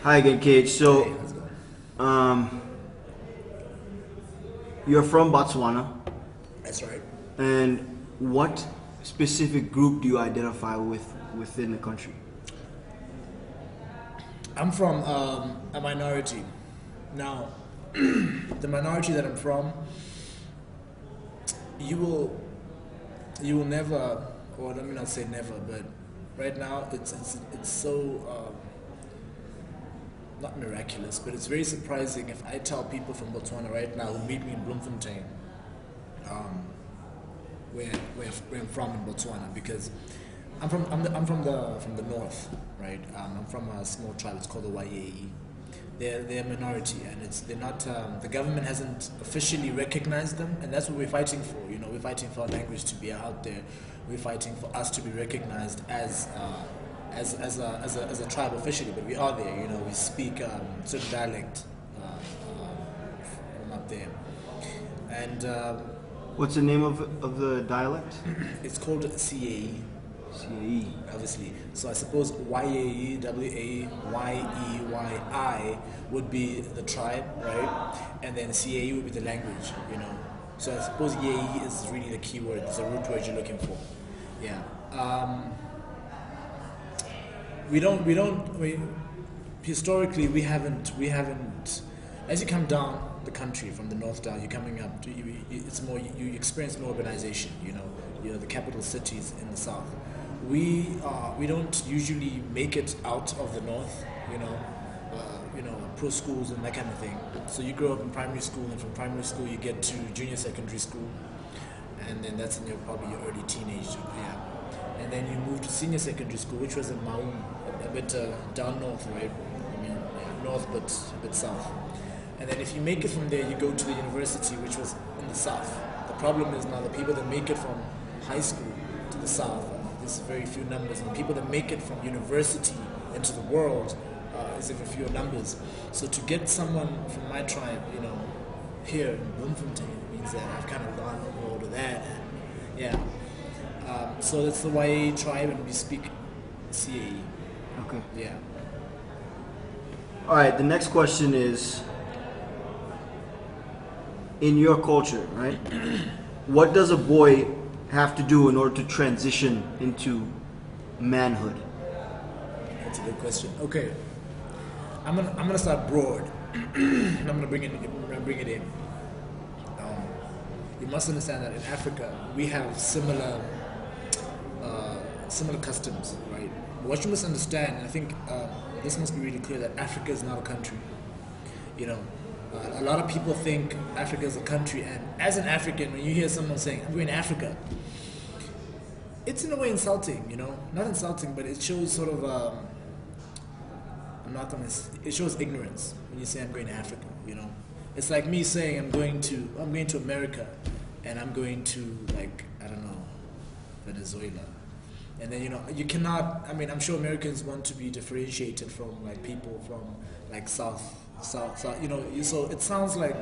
Hi again, Cage. Hey, So, how's it going? um, you're from Botswana, That's right. and what specific group do you identify with within the country? I'm from a minority. Now, the minority that I'm from, you will, you will never, or let me not say never, but right now it's so not miraculous, but it's very surprising if I tell people from Botswana right now who meet me in Bloemfontein, um, where I'm from in Botswana, because I'm from the north, right? I'm from a small tribe. It's called the YAE. They're a minority, and they're not. The government hasn't officially recognized them, and that's what we're fighting for. You know, we're fighting for our language to be out there. We're fighting for us to be recognized as a tribe officially, but we are there. You know, we speak certain dialect from up there, and What's the name of the dialect? it's called CAE. CAE. Obviously. So I suppose YAEWAYEYI would be the tribe, right? And then CAE would be the language, you know. So I suppose YAE is really the key word, it's the root word you're looking for. Yeah. Historically, we haven't, as you come down the country from the north down, you're coming up, it's more, you experience more urbanization, you know, the capital cities in the south. We don't usually make it out of the north, pro schools and that kind of thing. So you grow up in primary school, and from primary school you get to junior secondary school, and then that's in your probably your early teenage, yeah. And then you move to senior secondary school, which was in Maun, a bit down north, right? I mean, yeah, north but a bit south. And then if you make it from there, you go to the university, which was in the south. The problem is now the people that make it from high school to the south, there's very few numbers, and the people that make it from university into the world is even fewer numbers. So to get someone from my tribe, you know, here in Bloemfontein means that I've kind of gone over all of that, and yeah. So that's the YA tribe, and we speak CAE. Okay. Yeah. All right. The next question is, in your culture, right? What does a boy have to do in order to transition into manhood? That's a good question. Okay, I'm gonna start broad, and I'm gonna bring it in. Um, you must understand that in Africa we have similar customs, right? What you must understand, and I think this must be really clear, that Africa is not a country. You know, a lot of people think Africa is a country, and as an African, when you hear someone saying, "I'm going to Africa," it's in a way insulting. You know, not insulting, but it shows sort of. I'm not gonna. It shows ignorance when you say I'm going to Africa. You know, it's like me saying I'm going to America, and I'm going to, like, I don't know, Venezuela. And then, you know, you cannot. I mean, I'm sure Americans want to be differentiated from, like, people from, like, South. You know, so it sounds like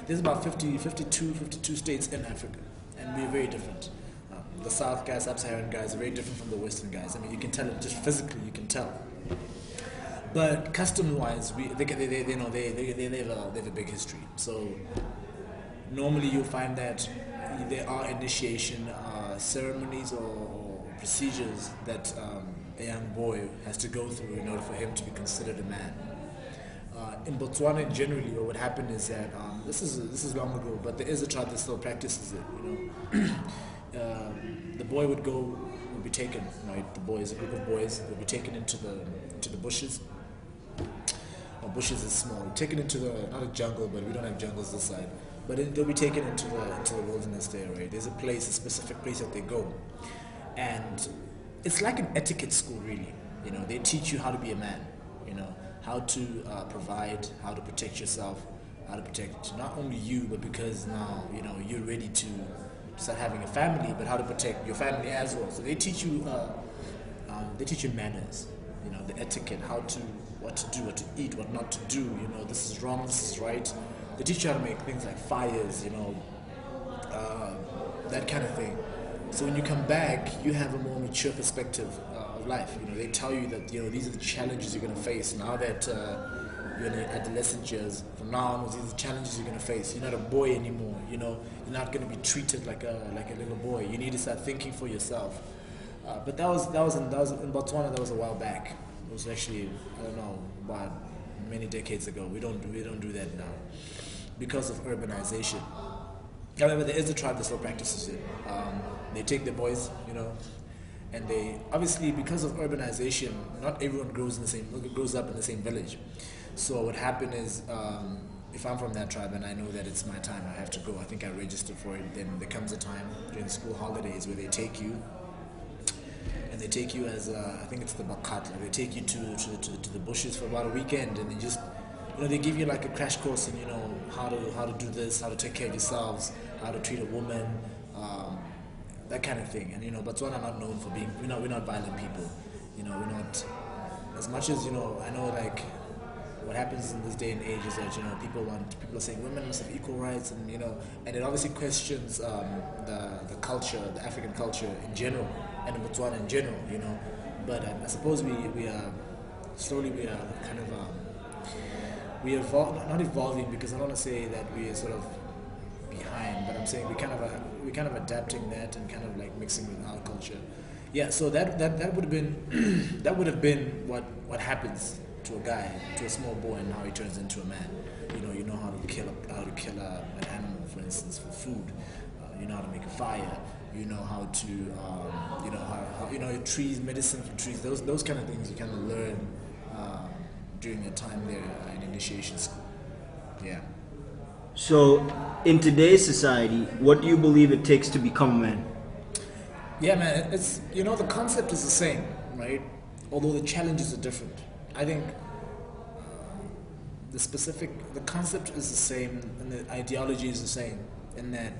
there's about 52 states in Africa, and we're very different. The South guys, Sub-Saharan guys, are very different from the Western guys. I mean, you can tell it just physically. You can tell. But custom-wise, they have a big history. So normally you'll find that there are initiation ceremonies or procedures that a young boy has to go through in order for him to be considered a man. In Botswana, generally, what would happen is that this is long ago, but there is a tribe that still practices it. You know, the boy would be taken, right? The boys, a group of boys, would be taken into the bushes. Well, bushes is small. Taken into not a jungle, but we don't have jungles this side. But they'll be taken into the wilderness there, right? There's a specific place that they go, and it's like an etiquette school, really. You know, they teach you how to be a man. You know, how to provide, how to protect yourself, how to protect not only you, but because now, you know, you're ready to start having a family, but how to protect your family as well. So they teach you manners, you know, the etiquette, what to do, what to eat, what not to do. You know, this is wrong, this is right. They teach you how to make things like fires, you know, that kind of thing. So when you come back, you have a more mature perspective of of life. You know, they tell you that, you know, these are the challenges you're going to face now that you're in your adolescent years. From now on, these are the challenges you're going to face. You're not a boy anymore. You know, you're not going to be treated like a little boy. You need to start thinking for yourself. But that was in Botswana. That was a while back. It was actually, I don't know, about many decades ago. We don't do that now because of urbanization. However, there is a tribe that still practices it. They take their boys, you know, and they obviously, because of urbanization, not everyone grows up in the same village. So what happened is, if I'm from that tribe and I know that it's my time, I have to go. I think I registered for it. Then there comes a time during school holidays where they take you, and they take you as I think it's the Bakat. They take you to the bushes for about a weekend, and they just, you know, they give you like a crash course in, you know, how to do this, how to take care of yourselves, how to treat a woman, that kind of thing. And you know, Botswana are not known for being, we're not violent people. You know, we're not, as much as, you know, I know like what happens in this day and age is that, you know, people are saying women must have equal rights, and you know, and it obviously questions the culture, the African culture in general, and in Botswana in general, you know. But I suppose we are slowly, we are kind of we evolve, not evolving, because I don't want to say that we are sort of behind, but I'm saying we kind of adapting that and kind of like mixing with our culture. Yeah, so that would have been that would have been what happens to a guy, to a small boy, and how he turns into a man. You know how to kill an animal, for instance, for food. You know how to make a fire. You know how to you know trees, medicine for trees. Those kind of things you kind of learn during your time there in initiation school. Yeah. So, in today's society, what do you believe it takes to become a man? Yeah, man, it's, you know, the concept is the same, right? Although the challenges are different. I think the concept is the same, and the ideology is the same, in that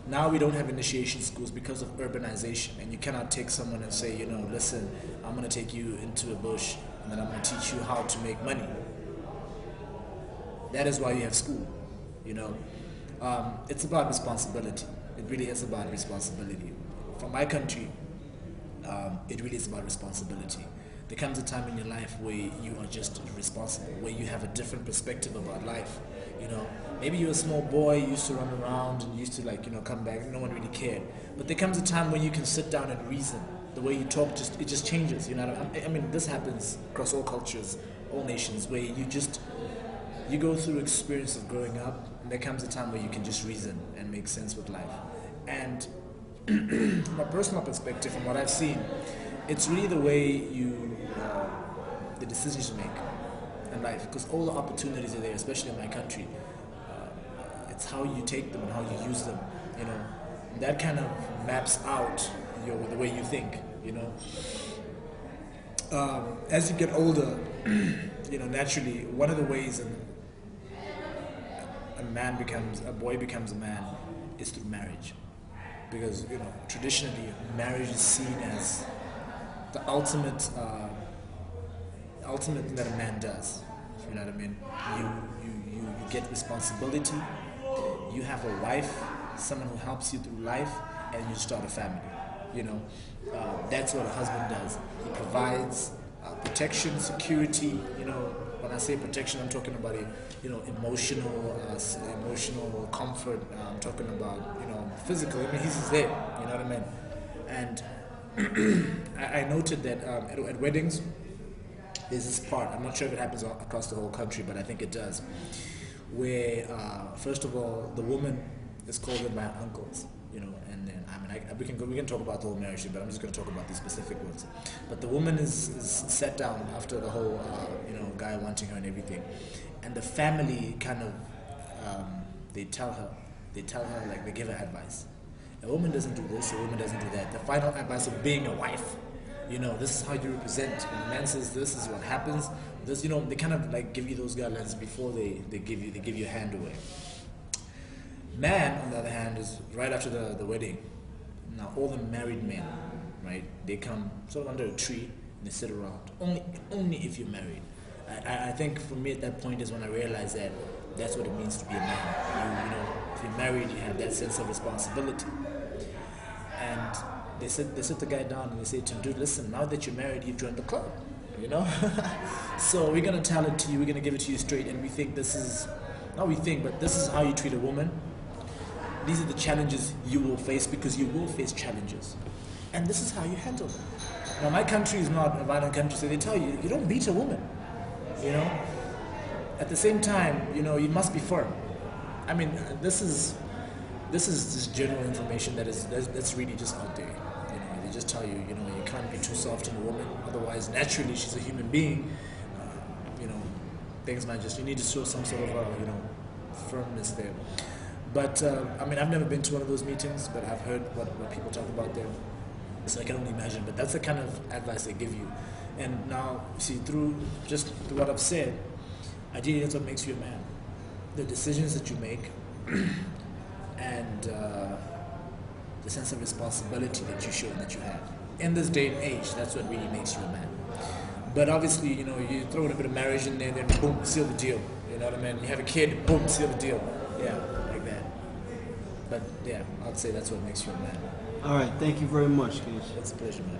now we don't have initiation schools because of urbanization, and you cannot take someone and say, you know, listen, I'm going to take you into a bush, and then I'm going to teach you how to make money. That is why you have school, you know. It's about responsibility. It really is about responsibility. For my country, it really is about responsibility. There comes a time in your life where you are just responsible, where you have a different perspective about life. You know, maybe you're a small boy, you used to run around and used to, like, you know, come back, no one really cared. But there comes a time when you can sit down and reason. The way you talk, it just changes. You know, I mean, this happens across all cultures, all nations, where you go through experience of growing up, and there comes a time where you can just reason and make sense with life. And from a personal perspective, from what I've seen, it's really the way the decisions you make in life, because all the opportunities are there, especially in my country. It's how you take them and how you use them, you know. And that kind of maps out the way you think, you know. As you get older, you know, naturally, one of the ways a boy becomes a man is through marriage. Because, you know, traditionally, marriage is seen as the ultimate thing that a man does. You know what I mean? You get responsibility. You have a wife, someone who helps you through life, and you start a family. You know, that's what a husband does. He provides protection, security. You know, when I say protection, I'm talking about emotional comfort. I'm talking about, you know, physical. I mean, he's there. You know what I mean? And I noted that at weddings, there's this part. I'm not sure if it happens across the whole country, but I think it does. Where first of all, the woman is called in by uncles. You know, and then we can talk about the whole marriage thing, but I'm just going to talk about these specific ones. But the woman is sat down after the whole guy wanting her and everything, and the family kind of they tell her like, they give her advice. A woman doesn't do this, a woman doesn't do that. The final advice of being a wife, you know, this is how you represent. When a man says this is what happens. This, you know, they kind of like give you those guidelines before they give you a hand away. Man, on the other hand, is right after the wedding. Now, all the married men, right, they come sort of under a tree and they sit around. Only if you're married. I think for me at that point is when I realized that that's what it means to be a man. You know, if you're married, you have that sense of responsibility. And They sit the guy down and they say to him, dude, listen, now that you're married, you've joined the club, you know? So we're gonna tell it to you, we're gonna give it to you straight, and we think this is, not we think, but this is how you treat a woman. These are the challenges you will face, because you will face challenges. And this is how you handle them. Now, my country is not a violent country, so they tell you, you don't beat a woman, you know? At the same time, you know, you must be firm. I mean, this is just general information that's really just out there. You know, they just tell you, you know, you can't be too soft on a woman, otherwise, naturally, she's a human being. You know, things might just, you need to show some sort of, you know, firmness there. But, I mean, I've never been to one of those meetings, but I've heard what people talk about there. So I can only imagine, but that's the kind of advice they give you. And now, see, through what I've said, ideally that's what makes you a man. The decisions that you make and the sense of responsibility that you show and that you have. In this day and age, that's what really makes you a man. But obviously, you know, you throw in a bit of marriage in there, then boom, seal the deal. You know what I mean? You have a kid, boom, seal the deal. Yeah, like that. But yeah, I'd say that's what makes you a man. All right, thank you very much, Keith. It's a pleasure, man.